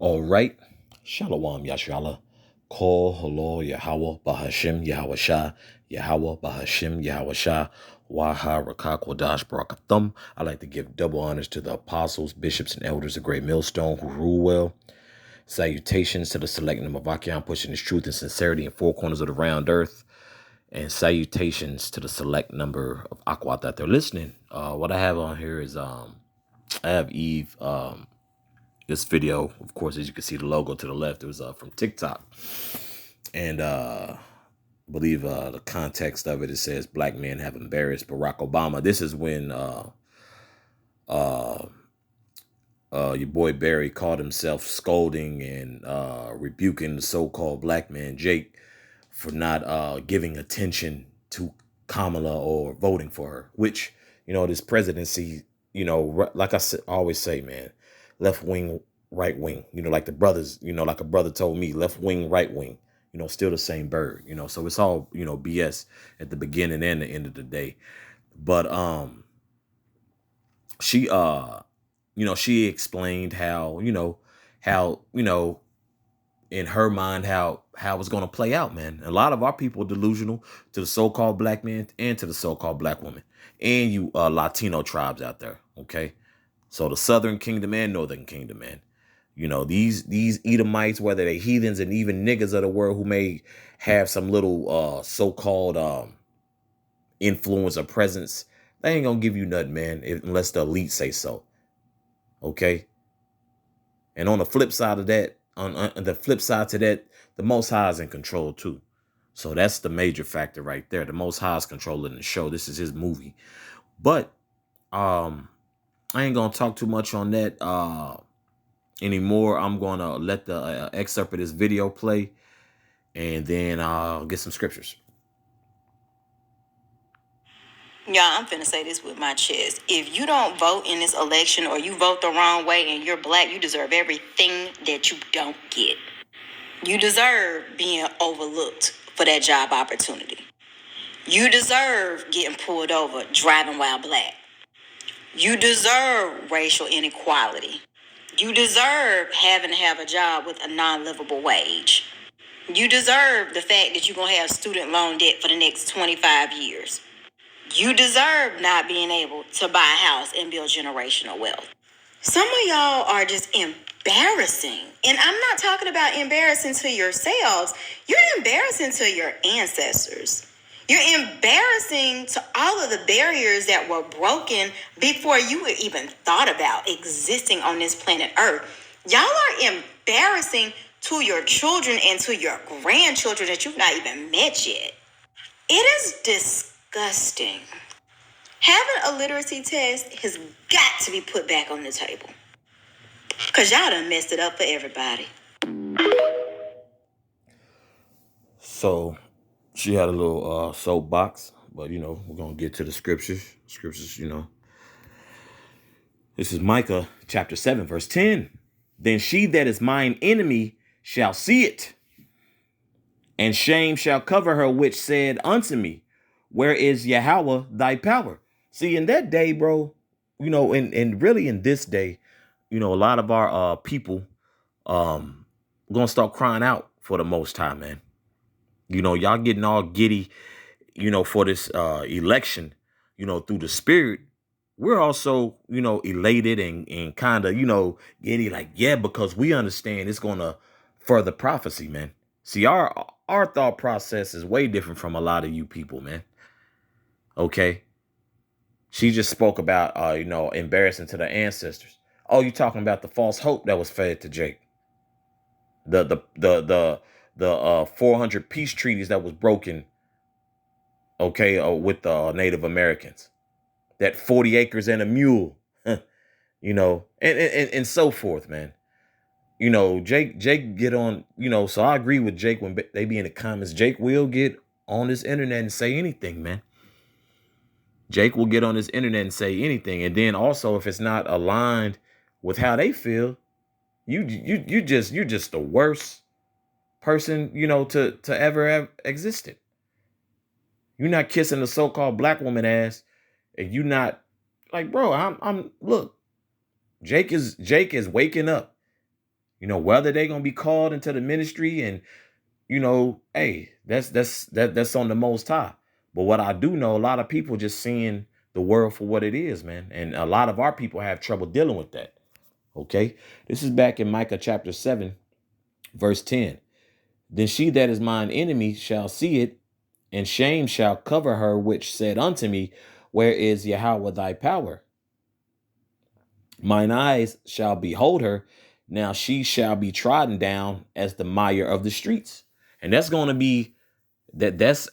All right. Shalom Yashala. Kol Halo Yahweh Bahashim Yahweh Shah. Yahweh Bahashim Yahweh Shah. Waha Rakak Wadash Barakathum. I like to give double honors to the apostles, bishops, and elders of Great Millstone who rule well. Salutations to the select number of Achaeon pushing his truth and sincerity in four corners of the round earth. And salutations to the select number of Aquat that they're listening. What I have on here is I have Eve. This video, of course, as you can see the logo to the left, it was from TikTok. And I believe the context of it says black men have embarrassed Barack Obama. This is when your boy Barry called himself scolding and rebuking the so-called black man Jake for not giving attention to Kamala or voting for her, which, this presidency, like I always say, man, left wing, right wing, like the brothers, like a brother told me, left wing, right wing, still the same bird, so it's all, BS at the beginning and the end of the day. But she she explained how, in her mind, how it's going to play out, man. A lot of our people are delusional to the so-called black man and to the so-called black woman and you Latino tribes out there. Okay. So the Southern Kingdom and Northern Kingdom, man, these Edomites, whether they heathens and even niggas of the world who may have some little so-called influence or presence, they ain't going to give you nothing, man, unless the elite say so. Okay. And on the flip side of that, on the flip side to that, the Most High is in control too. So that's the major factor right there. The Most High is controlling the show. This is his movie. But I ain't gonna talk too much on that anymore. I'm gonna let the excerpt of this video play, and then I'll get some scriptures. Y'all, I'm finna say this with my chest. If you don't vote in this election or you vote the wrong way and you're black, you deserve everything that you don't get. You deserve being overlooked for that job opportunity. You deserve getting pulled over driving while black. You deserve racial inequality. You deserve having to have a job with a non-livable wage. You deserve the fact that you're going to have student loan debt for the next 25 years. You deserve not being able to buy a house and build generational wealth. Some of y'all are just embarrassing. And I'm not talking about embarrassing to yourselves. You're embarrassing to your ancestors. You're embarrassing to all of the barriers that were broken before you were even thought about existing on this planet Earth. Y'all are embarrassing to your children and to your grandchildren that you've not even met yet. It is disgusting. Having a literacy test has got to be put back on the table. Because y'all done messed it up for everybody. So she had a little soapbox, but, we're going to get to the scriptures. This is Micah chapter 7, verse 10. Then she that is mine enemy shall see it, and shame shall cover her, which said unto me, where is Yahweh thy power? See, in that day, bro, and really in this day, a lot of our people gonna start crying out for the Most High, man. Y'all getting all giddy, for this election, through the spirit. We're also, elated and kind of, giddy, like, yeah, because we understand it's gonna further prophecy, man. See, our thought process is way different from a lot of you people, man. Okay. She just spoke about, embarrassing to the ancestors. Oh, you talking about the false hope that was fed to Jake? The 400 peace treaties that was broken, okay, with the Native Americans. That 40 acres and a mule, and so forth, man. Jake get on, so I agree with Jake when they be in the comments. Jake will get on this internet and say anything, man. Jake will get on this internet and say anything. And then also, if it's not aligned with how they feel, you're just the worst person, to ever have existed. You're not kissing the so-called black woman ass, and you not like, bro, I'm look, Jake is waking up. Whether they're gonna be called into the ministry and hey, that's on the Most High. But what I do know, a lot of people just seeing the world for what it is, man. And a lot of our people have trouble dealing with that. Okay. This is back in Micah chapter 7, verse 10. Then she that is mine enemy shall see it, and shame shall cover her, which said unto me, where is Yahweh thy power? Mine eyes shall behold her. Now she shall be trodden down as the mire of the streets. And that's going to be that's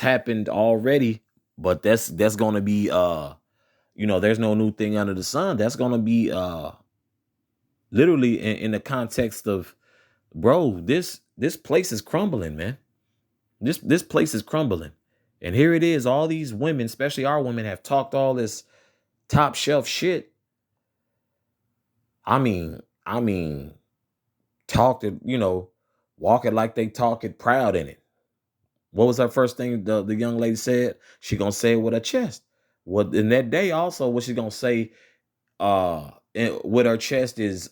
happened already, but that's going to be there's no new thing under the sun. That's going to be literally in the context of, bro, this place is crumbling, man. This place is crumbling. And here it is, all these women, especially our women, have talked all this top shelf shit. I mean, talk it, walk it like they talk it proud in it. What was her first thing the young lady said? She gonna say it with her chest. Well, in that day also, what she gonna say with her chest is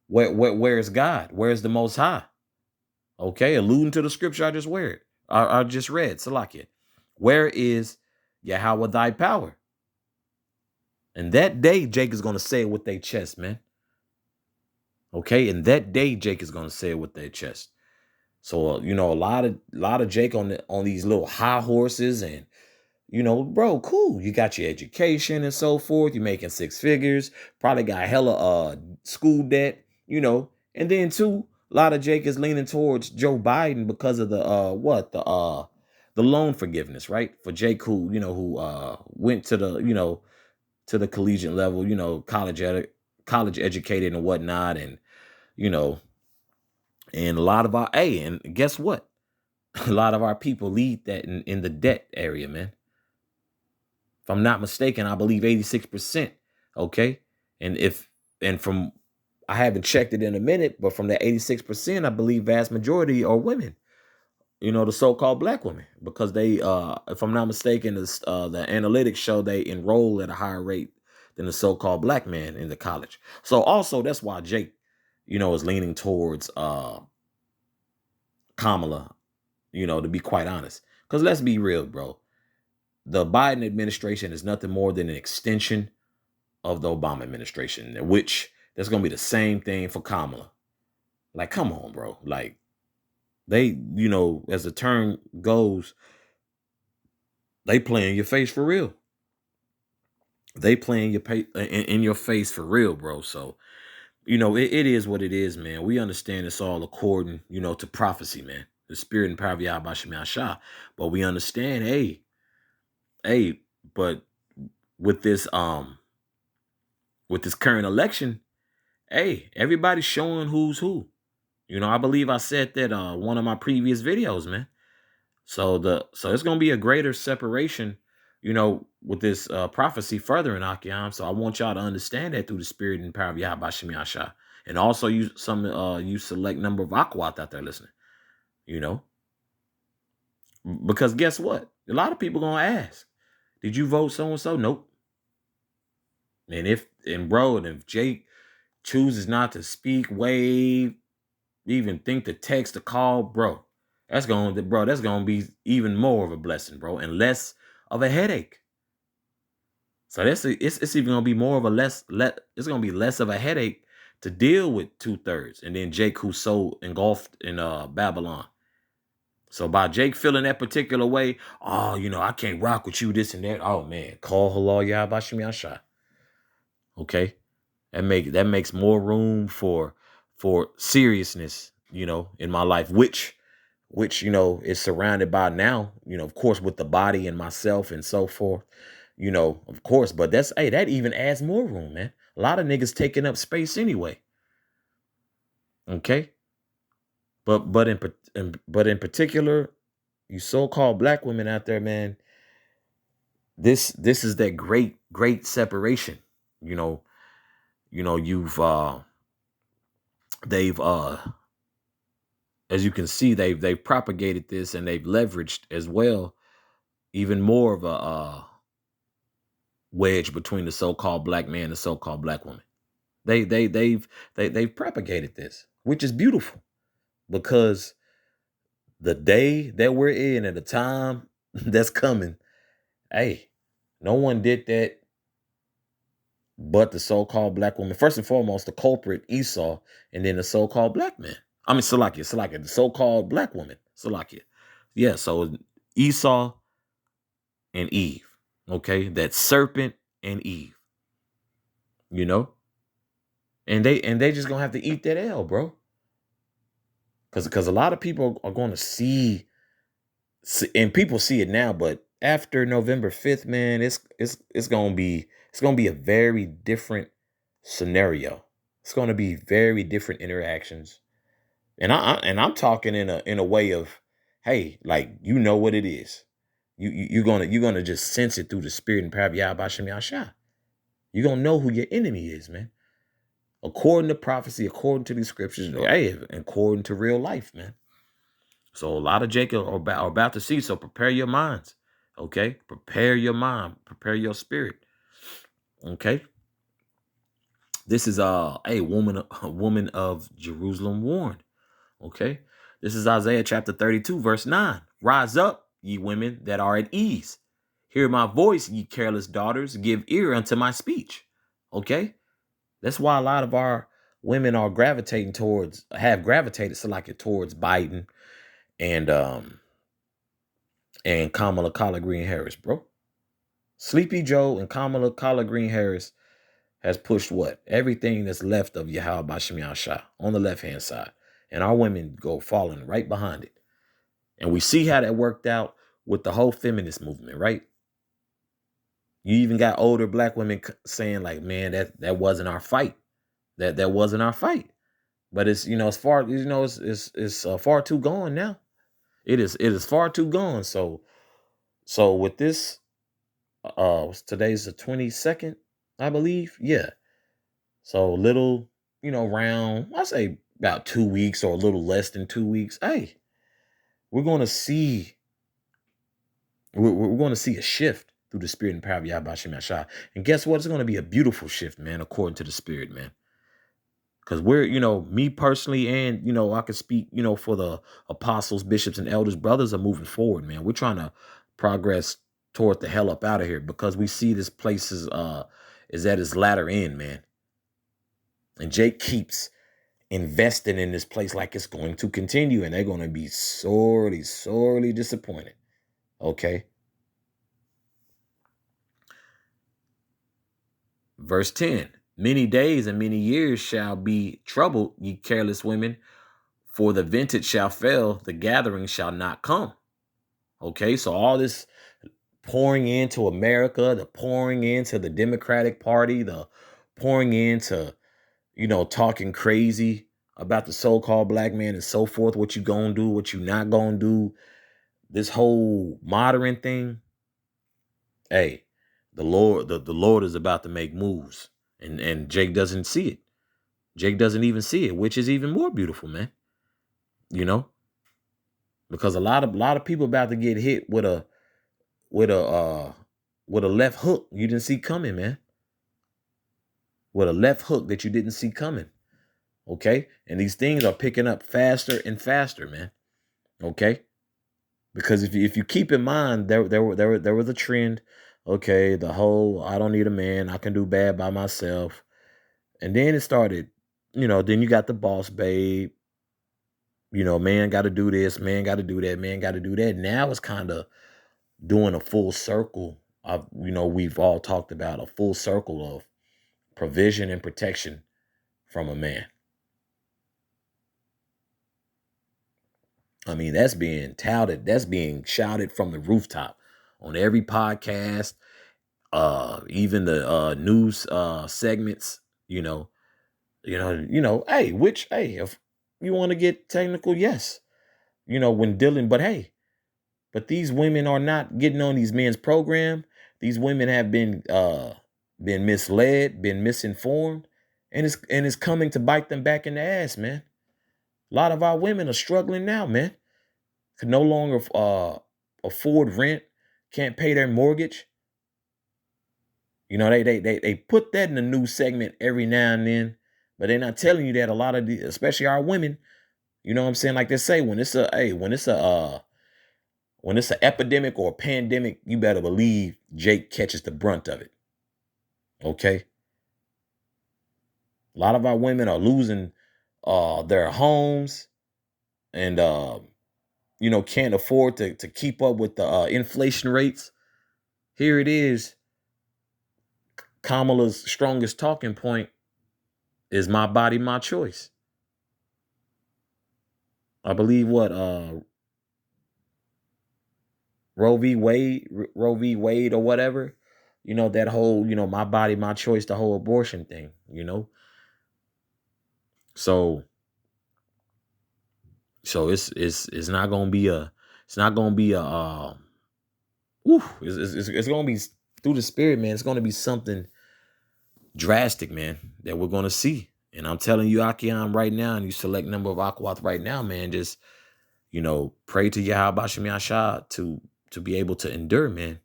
where is God? Where's the Most High? Okay, alluding to the scripture I just read. Salakia. Where is Yahweh thy power? And that day, Jake is gonna say it with their chest, man. Okay, and that day, Jake is gonna say it with their chest. So a lot of Jake on these little high horses, and bro, cool. You got your education and so forth. You're making six figures. Probably got hella school debt. And then too, a lot of Jake is leaning towards Joe Biden because of the loan forgiveness, right? For Jake, who went to the collegiate level, college educated and whatnot, and and a lot of and guess what? A lot of our people lead that in the debt area, man. If I'm not mistaken, I believe 86%. Okay. And from, I haven't checked it in a minute, but from that 86%, I believe vast majority are women, the so-called black women, because they, if I'm not mistaken, the analytics show they enroll at a higher rate than the so-called black man in the college. So also that's why Jake, is leaning towards, Kamala, to be quite honest. Because let's be real, bro. The Biden administration is nothing more than an extension of the Obama administration, which that's going to be the same thing for Kamala. Like, come on, bro. Like, they, as the term goes, they play in your face for real. They play in your face for real, bro. So, it is what it is, man. We understand it's all according, to prophecy, man. The spirit and power of Yahweh Shemi Shah. But we understand, but with this current election, everybody's showing who's who. I believe I said that one of my previous videos, man. So it's gonna be a greater separation, with this prophecy further in Akiam. So I want y'all to understand that through the spirit and power of Yahweh Shemi Shah. And also you select number of Akwat out there listening. Because guess what? A lot of people gonna ask, did you vote so-and-so? Nope. And if Jake chooses not to speak, wave, even think to text, to call, bro, that's gonna be even more of a blessing, bro, and less of a headache. So it's even gonna be more of it's gonna be less of a headache to deal with 2/3, and then Jake, who's so engulfed in Babylon. So by Jake feeling that particular way, I can't rock with you, this and that. Oh man, call Halal Yahweh Shemi Shah. Okay, that makes more room for seriousness, in my life, which is surrounded by now, of course, with the body and myself and so forth, of course. But that even adds more room, man. A lot of niggas taking up space anyway. Okay. But in particular, you so-called black women out there, man, this is that great separation. They've as you can see, they've propagated this, and they've leveraged as well even more of a wedge between the so-called black man and the so-called black woman. They've propagated this, which is beautiful, because the day that we're in at the time that's coming, hey, no one did that but the so-called black woman. First and foremost, the culprit Esau, and then the so-called black man. I mean, Salakia, the so-called black woman, Salakia. Yeah, so Esau and Eve, okay? That serpent and Eve, you know? And they just gonna have to eat that L, bro. Because a lot of people are going to see, and people see it now, but after November 5th, man, it's gonna be a very different scenario. It's gonna be very different interactions. And I'm talking in a way of, hey, like, you know what it is. You're gonna just sense it through the spirit and power of Yahweh Shem Yahshua. You're gonna know who your enemy is, man. According to prophecy, according to the scriptures, hey, according to real life, man. So a lot of Jacob are about to see. So prepare your minds. Okay? Prepare your mind. Prepare your spirit. Okay? This is a woman of Jerusalem warned. Okay? This is Isaiah chapter 32, verse 9. Rise up, ye women that are at ease. Hear my voice, ye careless daughters. Give ear unto my speech. Okay? That's why a lot of our women are have gravitated towards Biden and Kamala Collard Green Harris, bro. Sleepy Joe and Kamala Collard Green Harris has pushed what? Everything that's left of Yahweh Bashem Yahshua on the left-hand side. And our women go falling right behind it. And we see how that worked out with the whole feminist movement, right? You even got older black women saying, like, man, that wasn't our fight. That wasn't our fight. But it's, it's far, it's far too gone now. It is far too gone. So with this, today's the 22nd, I believe. Yeah. So little, around, I say about 2 weeks or a little less than 2 weeks. Hey, we're going to see a shift through the spirit and power of Yahweh Shem Yahshua. And guess what? It's going to be a beautiful shift, man, according to the spirit, man. Because we're, me personally, and, I can speak, for the apostles, bishops, and elders, brothers are moving forward, man. We're trying to progress toward the hell up out of here, because we see this place is at its latter end, man. And Jake keeps investing in this place like it's going to continue, and they're going to be sorely, sorely disappointed. Okay. Verse 10, many days and many years shall be troubled, ye careless women, for the vintage shall fail, the gathering shall not come. Okay, so all this pouring into America, the pouring into the Democratic Party, the pouring into, talking crazy about the so-called black man and so forth, what you gonna do, what you not gonna do, this whole modern thing. Hey, the Lord is about to make moves, and Jake doesn't see it. Jake doesn't even see it, which is even more beautiful, man. Because a lot of people about to get hit with a left hook you didn't see coming, man. With a left hook that you didn't see coming. Okay? And these things are picking up faster and faster, man. Okay? Because if you keep in mind, there was a trend. Okay, the whole, I don't need a man, I can do bad by myself. And then it started, then you got the boss babe. Man got to do this, man got to do that, man got to do that. Now it's kind of doing a full circle of, we've all talked about a full circle of provision and protection from a man. I mean, that's being touted, that's being shouted from the rooftop on every podcast, even the news segments, hey, if you want to get technical, yes, when dealing, but these women are not getting on these men's program. These women have been misled, been misinformed, and it's coming to bite them back in the ass, man. A lot of our women are struggling now, man. Can no longer afford rent, can't pay their mortgage. You know, they put that in the news segment every now and then, but they're not telling you that a lot of the, especially our women, you know what I'm saying? Like they say, when it's an epidemic or a pandemic, you better believe Jake catches the brunt of it. Okay. A lot of our women are losing their homes and can't afford to keep up with the inflation rates. Here it is. Kamala's strongest talking point is my body, my choice. I believe what Roe v. Wade or whatever, that whole, my body, my choice, the whole abortion thing, So it's not gonna be it's gonna be through the spirit, man. It's gonna be something drastic, man, that we're gonna see. And I'm telling you, Akiam, right now, and you select number of Akwath right now, man, just pray to Yahweh Shem Yahshua to be able to endure, man.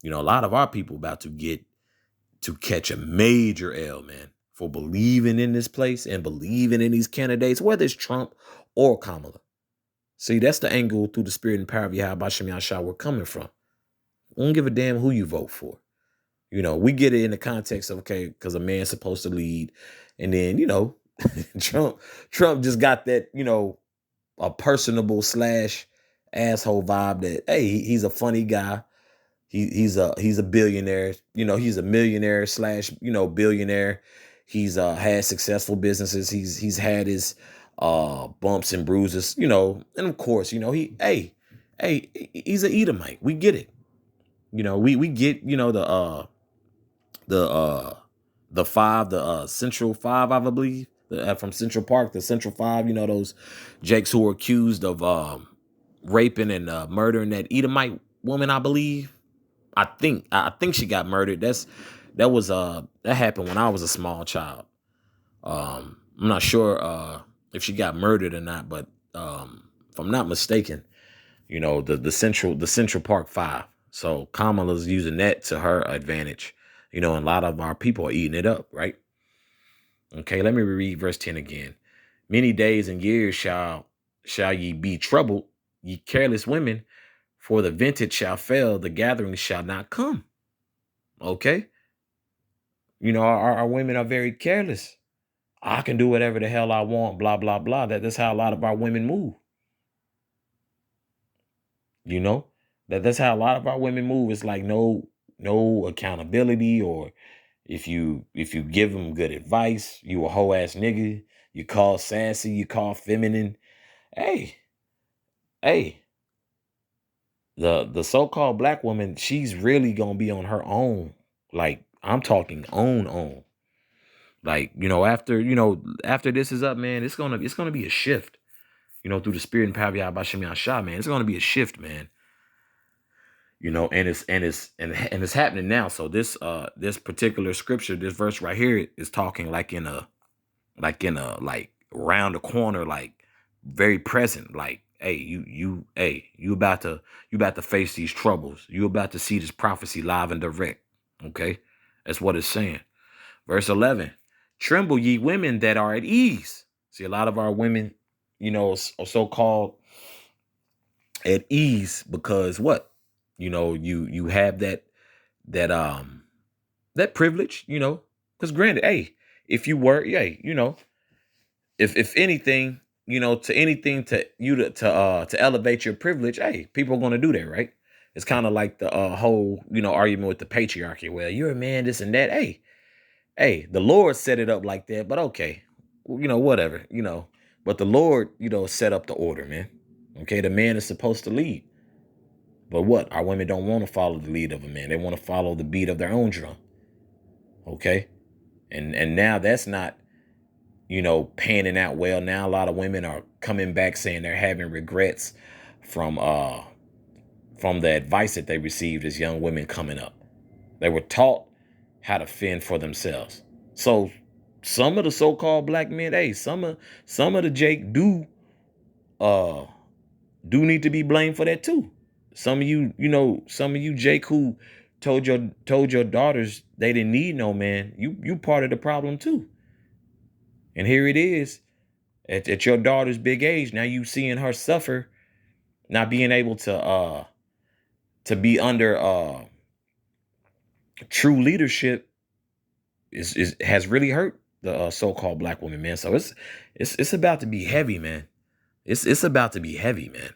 A lot of our people about to catch a major L, man, for believing in this place and believing in these candidates, whether it's Trump or Kamala. See, that's the angle through the spirit and power of Yahweh Shem Yahshua we're coming from. We don't give a damn who you vote for. We get it in the context of, okay, because a man's supposed to lead. And then, Trump just got that, a personable / asshole vibe that, hey, he's a funny guy. He's a billionaire. He's a millionaire / billionaire. He's had successful businesses. He's had his bumps and bruises, and of course, he's an Edomite. We get it. We get, the five, the Central Five, I believe, from Central Park, the Central Five, those Jakes who were accused of raping and murdering that Edomite woman, I believe. I think she got murdered. That happened when I was a small child. I'm not sure if she got murdered or not, but if I'm not mistaken, the Central Park Five. So Kamala's using that to her advantage. And a lot of our people are eating it up, right? Okay, let me read verse 10 again. Many days and years shall ye be troubled, ye careless women, for the vintage shall fail, the gathering shall not come. Okay? Our women are very careless. I can do whatever the hell I want, blah, blah, blah. That's how a lot of our women move. That's how a lot of our women move. It's like no accountability, or if you give them good advice, you a hoe ass nigga. You call sassy, you call feminine. Hey, the so-called black woman, she's really gonna be on her own. Like, I'm talking own. Like, after this is up, man, it's gonna be a shift. Through the spirit and power of Yahweh Shem Yahshua, man, it's gonna be a shift, man. And it's happening now. So this particular scripture, this verse right here, is talking like around the corner, like very present. Like, hey, you about to face these troubles. You about to see this prophecy live and direct. Okay, that's what it's saying. Verse 11: Tremble, ye women that are at ease. See, a lot of our women, are so-called at ease because what? You have that privilege, because granted, hey, if you were, if anything, to elevate your privilege, hey, people are going to do that, right? It's kind of like the whole, argument with the patriarchy. Well, you're a man, this and that. Hey, the Lord set it up like that, but okay, whatever, but the Lord, set up the order, man. Okay, the man is supposed to lead. But what? Our women don't want to follow the lead of a man. They want to follow the beat of their own drum. Okay? And now that's not, panning out well. Now a lot of women are coming back saying they're having regrets from the advice that they received as young women coming up. They were taught how to fend for themselves. So some of the so-called black men, hey, some of the Jake do need to be blamed for that too. Some of you Jake, who told your daughters they didn't need no man, you part of the problem too. And here it is at your daughter's big age. Now you seeing her suffer, not being able to be under true leadership has really hurt the so-called black woman, man. So it's about to be heavy, man. It's about to be heavy, man.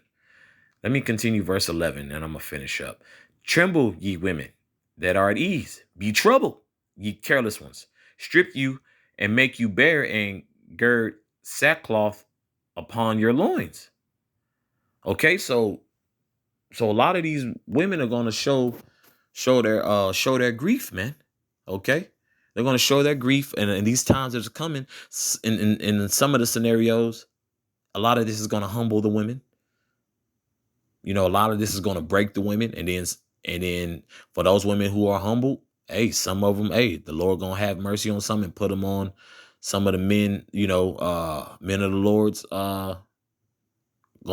Let me continue verse 11 and I'm gonna finish up. Tremble, ye women that are at ease. Be troubled, ye careless ones. Strip you and make you bare and gird sackcloth upon your loins. Okay, so a lot of these women are gonna show their grief, man. Okay, they're gonna show their grief, and in these times that's coming, in some of the scenarios, a lot of this is gonna humble the women. You know, a lot of this is gonna break the women, and then for those women who are humbled, hey, some of them, hey, the Lord gonna have mercy on some and put them on some of the men, men of the Lord's, gonna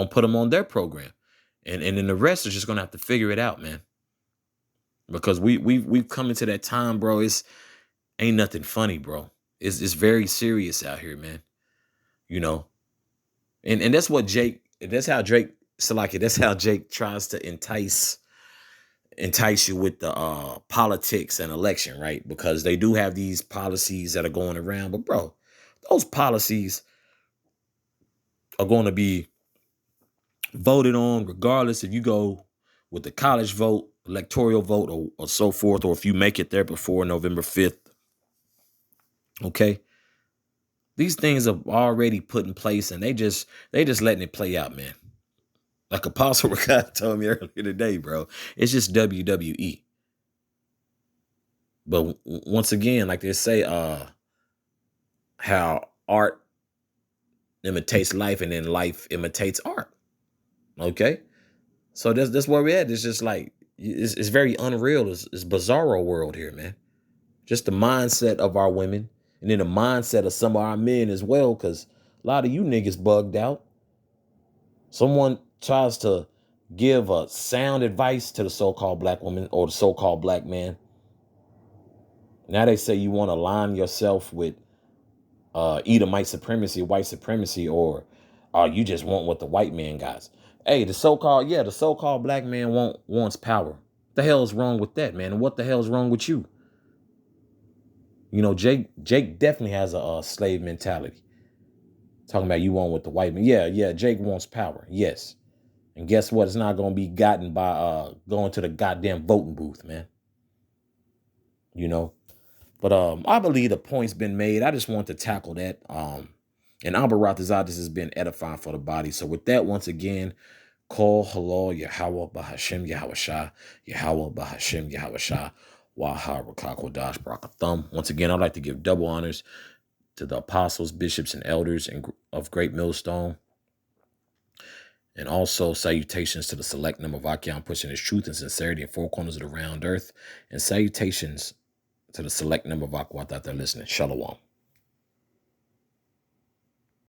put them on their program, and then the rest is just gonna have to figure it out, man. Because we've come into that time, bro. Ain't nothing funny, bro. It's very serious out here, man. You know, and that's what that's how Jake tries to entice you with the politics and election, right? Because they do have these policies that are going around, but bro, those policies are going to be voted on regardless if you go with the college vote, electoral vote, or so forth, or if you make it there before November 5th. Okay, these things are already put in place, and they just letting it play out, man. Like Apostle Ricardo told me earlier today, bro. It's just WWE. But once again, like they say, how art imitates life, and then life imitates art. Okay, so that's where we're at. It's just like it's very unreal. It's bizarro world here, man. Just the mindset of our women, and then the mindset of some of our men as well, because a lot of you niggas bugged out. Someone tries to give a sound advice to the so-called black woman or the so-called black man. Now they say you want to align yourself with Edomite supremacy, white supremacy, or you just want what the white man got. Hey, the so-called black man wants power. What the hell's wrong with that, man? And what the hell's wrong with you? You know, Jake definitely has a slave mentality. Talking about you want what the white man. Yeah, Jake wants power. Yes. And guess what? It's not going to be gotten by going to the goddamn voting booth, man. You know? But I believe the point's been made. I just want to tackle that. And Abba Ratazadis has been edifying for the body. So with that, once again, call halal Yahweh Bahashem Yahweh Yahweh Bahashem Yahweh Waha Rakakwadash Barakathum. Once again, I'd like to give double honors to the apostles, bishops, and elders of Great Millstone. And also salutations to the select number of Akion pushing his truth and sincerity in four corners of the round earth. And salutations to the select number of Akwat that they're listening. Shalom.